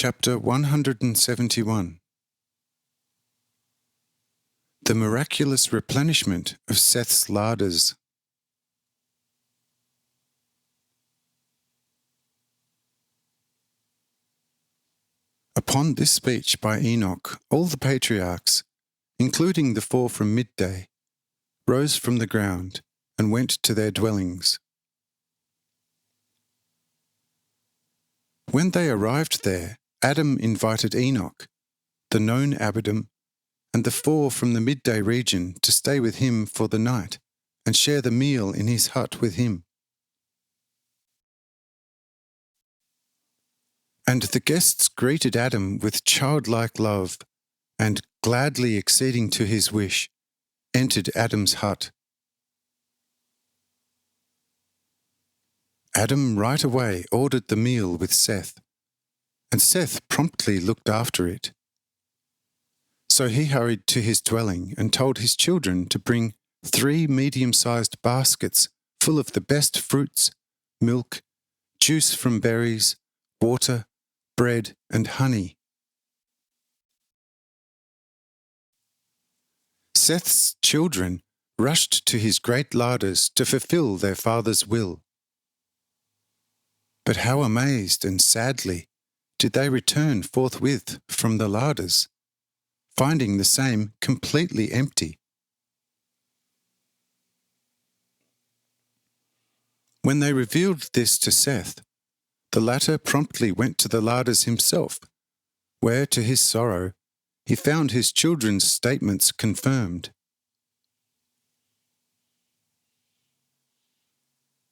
Chapter 171. The miraculous replenishment of Seth's larders. Upon this speech by Enoch, all the patriarchs, including the 4 from midday, rose from the ground and went to their dwellings. When they arrived there, Adam invited Enoch, the known Abidim, and the 4 from the midday region to stay with him for the night and share the meal in his hut with him. And the guests greeted Adam with childlike love, and, gladly acceding to his wish, entered Adam's hut. Adam right away ordered the meal with Seth, and Seth promptly looked after it. So he hurried to his dwelling and told his children to bring 3 medium-sized baskets full of the best fruits, milk, juice from berries, water, bread, and honey. Seth's children rushed to his great larders to fulfill their father's will. But how amazed and sadly did they return forthwith from the larders, finding the same completely empty. When they revealed this to Seth, the latter promptly went to the larders himself, where, to his sorrow, he found his children's statements confirmed.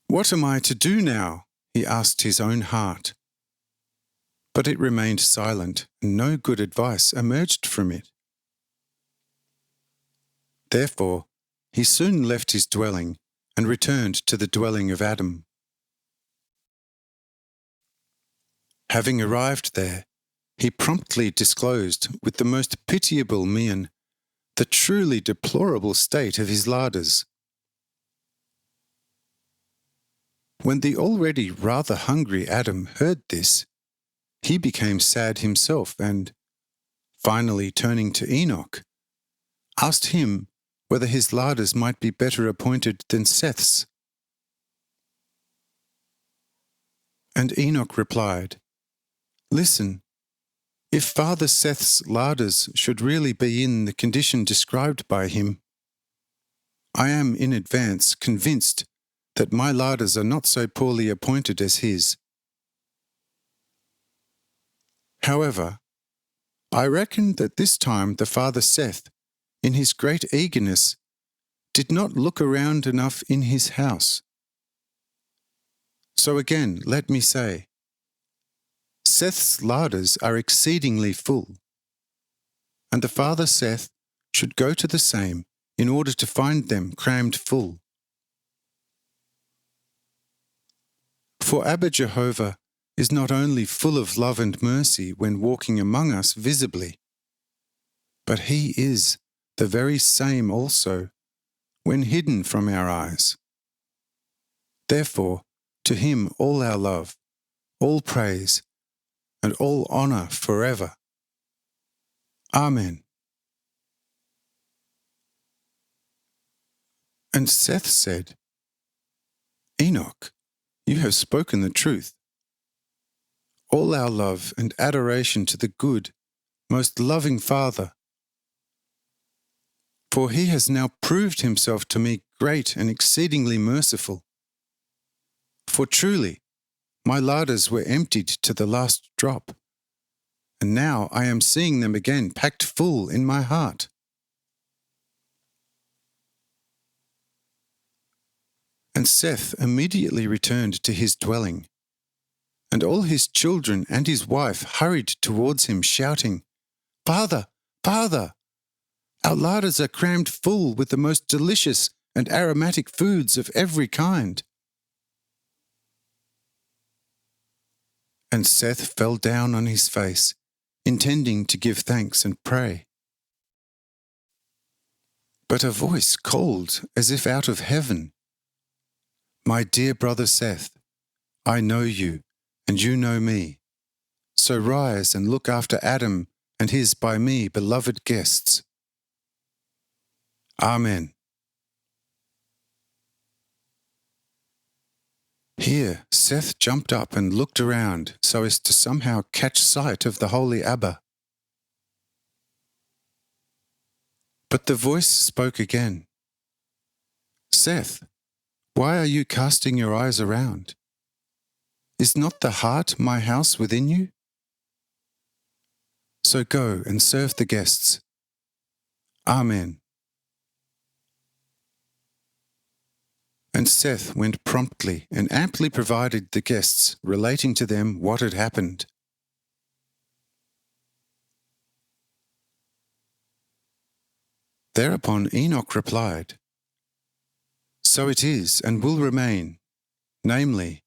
"What am I to do now?" he asked his own heart. But it remained silent, and no good advice emerged from it. Therefore, he soon left his dwelling and returned to the dwelling of Adam. Having arrived there, he promptly disclosed with the most pitiable mien the truly deplorable state of his larders. When the already rather hungry Adam heard this, he became sad himself and, finally turning to Enoch, asked him whether his larders might be better appointed than Seth's. And Enoch replied, "Listen, if Father Seth's larders should really be in the condition described by him, I am in advance convinced that my larders are not so poorly appointed as his. However, I reckon that this time the Father Seth, in his great eagerness, did not look around enough in his house. So again, let me say, Seth's larders are exceedingly full, and the Father Seth should go to the same in order to find them crammed full. For Abba Jehovah is not only full of love and mercy when walking among us visibly, but he is the very same also when hidden from our eyes. Therefore, to him all our love, all praise, and all honour forever. Amen." And Seth said, "Enoch, you have spoken the truth. All our love and adoration to the good, most loving Father, for he has now proved himself to me great and exceedingly merciful. For truly, my larders were emptied to the last drop, and now I am seeing them again packed full in my heart." And Seth immediately returned to his dwelling, and all his children and his wife hurried towards him, shouting, "Father, Father! Our larders are crammed full with the most delicious and aromatic foods of every kind." And Seth fell down on his face, intending to give thanks and pray. But a voice called as if out of heaven, "My dear brother Seth, I know you, and you know me. So rise and look after Adam and his by me beloved guests. Amen. Here Seth jumped up and looked around so as to somehow catch sight of the holy Abba. But the voice spoke again. Seth, why are you casting your eyes around? Is not the heart my house within you? So go and serve the guests. Amen. And Seth went promptly and amply provided the guests, relating to them what had happened. Thereupon Enoch replied, So it is and will remain, namely,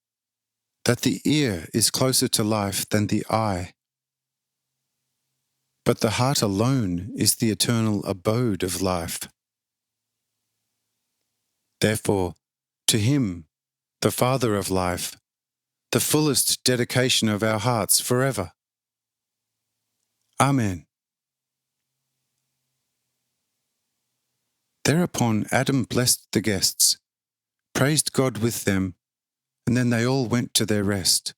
that the ear is closer to life than the eye. But the heart alone is the eternal abode of life. Therefore, to him, the Father of life, the fullest dedication of our hearts forever. Amen. Thereupon Adam blessed the guests, praised God with them, and then they all went to their rest.